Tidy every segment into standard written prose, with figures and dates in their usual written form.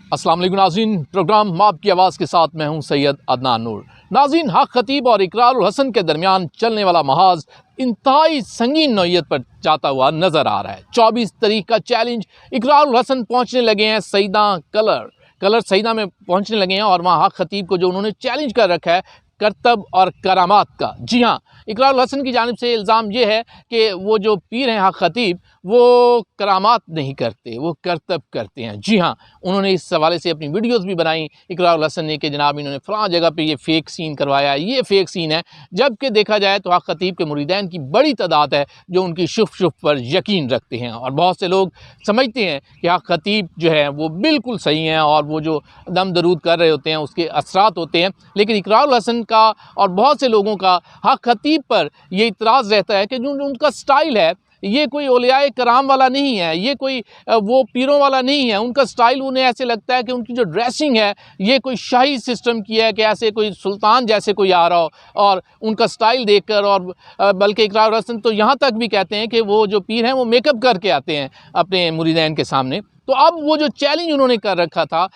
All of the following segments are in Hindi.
अस्सलाम वालेकुम नाज़रीन, प्रोग्राम माप की आवाज़ के साथ मैं हूं सैयद अदनान नूर। नाज़रीन, हक खतीब और इकरारुल हसन के दरमियान चलने वाला महाज इंतहाई संगीन नौइयत पर जाता हुआ नज़र आ रहा है। 24 तारीख का चैलेंज, इकरारुल हसन पहुंचने लगे हैं सईदा कलर सईदा में पहुंचने लगे हैं और वहाँ हक खतीब को जो उन्होंने चैलेंज कर रखा है करतब और करामात का। जी हाँ, इकरारुल हसन की जानिब से इल्ज़ाम ये है कि वो जो पीर हैं हक खतीब, वो करामात नहीं करते, वो करतब करते हैं। जी हाँ, उन्होंने इस हवाले से अपनी वीडियोस भी बनाई इकरारुल हसन ने कि जनाब इन्होंने फ़लाँ जगह पे ये फ़ेक सीन करवाया है, ये फ़ेक सीन है। जबकि देखा जाए तो हक खतीब के मुरीदैन की बड़ी तादाद है जो उनकी शुफ पर यकीन रखते हैं और बहुत से लोग समझते हैं कि हक खतीब जो है वो बिल्कुल सही हैं और वो जो दम दरूद कर रहे होते हैं उसके असरात होते हैं। लेकिन इकरारुल हसन का और बहुत से लोगों का हक खतीब पर ये इतराज़ रहता है कि जो उनका स्टाइल है ये कोई औलियाए कराम वाला नहीं है, ये कोई वो पीरों वाला नहीं है। उनका स्टाइल, उन्हें ऐसे लगता है कि उनकी जो ड्रेसिंग है ये कोई शाही सिस्टम की है कि ऐसे कोई सुल्तान जैसे कोई आ रहा हो और उनका स्टाइल देखकर। और बल्कि इकरारुल हसन तो यहाँ तक भी कहते हैं कि वो जो पीर हैं वो मेकअप करके आते हैं अपने मुरीदैन के सामने। तो अब वो जो चैलेंज उन्होंने कर रखा था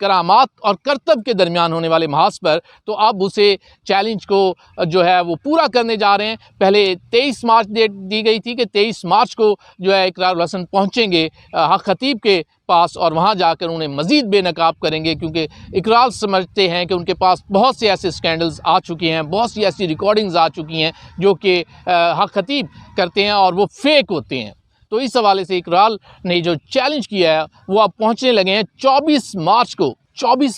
करामात और करतब के दरमियान होने वाले महाज पर, तो अब उसे चैलेंज को जो है वो पूरा करने जा रहे हैं। पहले 23 मार्च डेट दी गई थी कि 23 मार्च को जो है इकरारुल हसन पहुँचेंगे हक खतीब के पास और वहाँ जाकर उन्हें मज़ीद बेनकाब करेंगे, क्योंकि इकरार समझते हैं कि उनके पास बहुत से ऐसे स्कैंडल्स आ चुके हैं, बहुत सी ऐसी रिकॉर्डिंग्स आ चुकी हैं जो कि हक खतीब करते हैं और वो फेक होते हैं। तो इस हवाले से इकरार ने जो चैलेंज किया है वो अब पहुंचने लगे हैं 24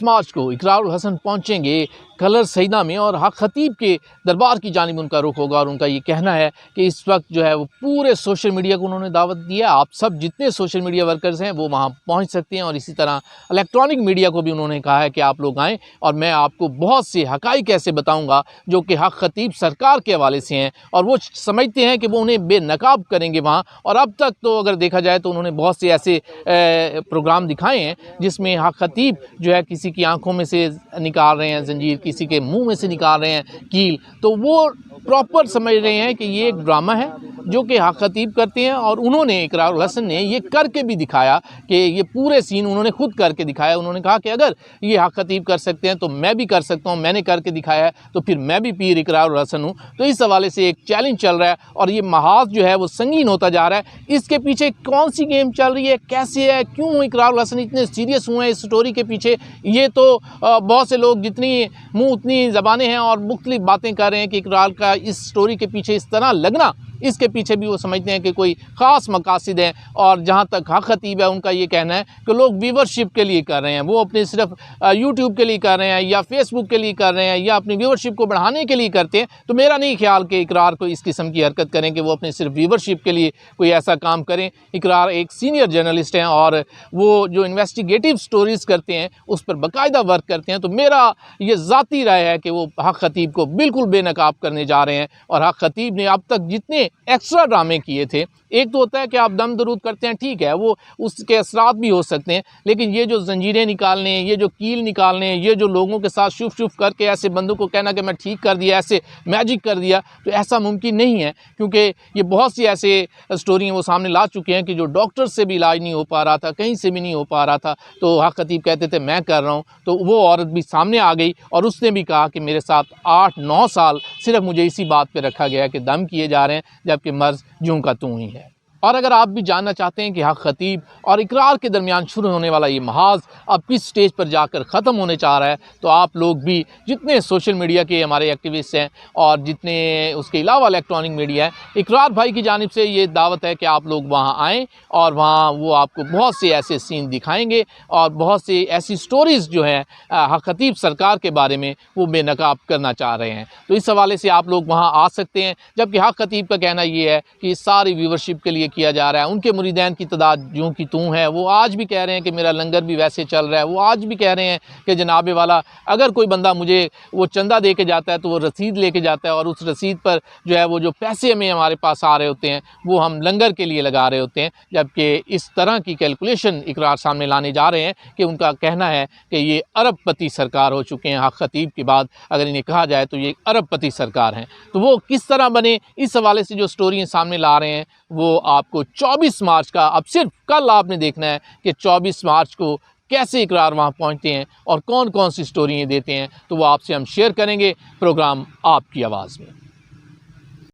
मार्च को इकरारुल हसन पहुंचेंगे कलर सईदा में और हक खतीब के दरबार की जानिब उनका रुख होगा। और उनका ये कहना है कि इस वक्त जो है वो पूरे सोशल मीडिया को उन्होंने दावत दिया, आप सब जितने सोशल मीडिया वर्कर्स हैं वो वहाँ पहुँच सकते हैं। और इसी तरह इलेक्ट्रॉनिक मीडिया को भी उन्होंने कहा है कि आप लोग आएँ और मैं आपको बहुत से हक़ाइक़ ऐसे बताऊँगा जो कि हक खतीब सरकार के हवाले से हैं और वो समझते हैं कि वो उन्हें बेनकाब करेंगे वहाँ। और अब तक तो अगर देखा जाए तो उन्होंने बहुत से ऐसे प्रोग्राम दिखाए हैं जिसमें हक खतीब जो है किसी की आंखों में से निकाल रहे हैं जंजीर, किसी के मुंह में से निकाल रहे हैं कील। तो वो प्रॉपर समझ रहे हैं कि ये एक ड्रामा है जो कि हक खतीब करते हैं। और उन्होंने इकरारुल हसन ने ये करके भी दिखाया कि ये पूरे सीन उन्होंने खुद करके दिखाया। उन्होंने कहा कि अगर ये हक खतीब कर सकते हैं तो मैं भी कर सकता हूँ, मैंने करके दिखाया है तो फिर मैं भी पीर इकरारुल हसन हूँ। तो इस हवाले से एक चैलेंज चल रहा है और ये महाज जो है वो संगीन होता जा रहा है। इसके पीछे कौन सी गेम चल रही है, कैसे है, क्यों इकरारुल हसन इतने सीरियस हुए हैं इस स्टोरी के पीछे, ये तो बहुत से लोग जितनी मुँह उतनी ज़बानें हैं और मुख्तलिफ बातें कर रहे हैं कि इकरार का इस स्टोरी के पीछे इस तरह लगना, इसके पीछे भी वो समझते हैं कि कोई ख़ास मकासद है। और जहाँ तक हक खतीब है उनका ये कहना है कि लोग व्यूवरशिप के लिए कर रहे हैं, वो अपने सिर्फ यूट्यूब के लिए कर रहे हैं या फेसबुक के लिए कर रहे हैं या अपनी व्यूवरशिप को बढ़ाने के लिए करते हैं। तो मेरा नहीं ख्याल कि इकरार को इस किस्म की हरकत करें कि वो अपने सिर्फ व्यूवरशिप के लिए कोई ऐसा काम करें। इकरार एक सीनियर जर्नलिस्ट हैं और वो जो इन्वेस्टिगेटिव स्टोरीज़ करते हैं उस पर बाकायदा वर्क करते हैं। तो मेरा ये ज़ाती राय है कि वो हक खतीब को बिल्कुल बेनकाब करने जा रहे हैं। और हक खतीब ने अब तक जितने एक्स्ट्रा ड्रामे किए थे, एक तो होता है कि आप दम दरूद करते हैं, ठीक है, वो उसके असरात भी हो सकते हैं, लेकिन ये जो जंजीरें निकालने, ये जो कील निकालने, ये जो लोगों के साथ शुफ करके ऐसे बंदों को कहना कि मैं ठीक कर दिया, ऐसे मैजिक कर दिया, तो ऐसा मुमकिन नहीं है। क्योंकि ये बहुत सी ऐसे स्टोरी वो सामने ला चुके हैं कि जो डॉक्टर से भी इलाज नहीं हो पा रहा था, कहीं से भी नहीं हो पा रहा था, तो हक खतीब कहते थे मैं कर रहा हूँ। तो वो औरत भी सामने आ गई और उसने भी कहा कि मेरे साथ 8-9 साल सिर्फ मुझे इसी बात पर रखा गया कि दम किए जा रहे हैं, जबकि मर्ज़ यूं का तूं ही है। और अगर आप भी जानना चाहते हैं कि हक खतीब और इकरार के दरमियान शुरू होने वाला ये महाज अब किस स्टेज पर जाकर ख़त्म होने चाह रहा है, तो आप लोग भी जितने सोशल मीडिया के हमारे एक्टिविस्ट हैं और जितने उसके अलावा इलेक्ट्रॉनिक मीडिया है, इकरार भाई की जानिब से ये दावत है कि आप लोग वहाँ आएँ और वहाँ वो आपको बहुत से ऐसे सीन दिखाएंगे और बहुत से ऐसी स्टोरीज़ जो हैं हक खतीब सरकार के बारे में वो बेनकाब करना चाह रहे हैं। तो इस हवाले से आप लोग वहाँ आ सकते हैं। जबकि हक खतीब का कहना ये है कि सारी व्यूवरशिप के लिए किया जा रहा है, उनके मुरीदैन की तादाद यूं की तूं है। वो आज भी कह रहे हैं कि मेरा लंगर भी वैसे चल रहा है, वो आज भी कह रहे हैं कि जनाबे वाला अगर कोई बंदा मुझे वो चंदा दे के जाता है तो वो रसीद लेके जाता है और उस रसीद पर जो है वो जो पैसे हमें हमारे पास आ रहे होते हैं वो हम लंगर के लिए लगा रहे होते हैं। जबकि इस तरह की कैलकुलेशन इकरार सामने लाने जा रहे हैं कि उनका कहना है कि ये अरबपति सरकार हो चुके हैं। हक खतीब के बाद अगर इन्हें कहा जाए तो ये अरबपति सरकार हैं। तो वो किस तरह बने, इस हवाले से जो स्टोरी सामने ला रहे हैं वो आपको 24 मार्च का, अब सिर्फ कल आपने देखना है कि 24 मार्च को कैसे इकरार वहाँ पहुँचते हैं और कौन कौन सी स्टोरी देते हैं, तो वो आपसे हम शेयर करेंगे प्रोग्राम आपकी आवाज़ में।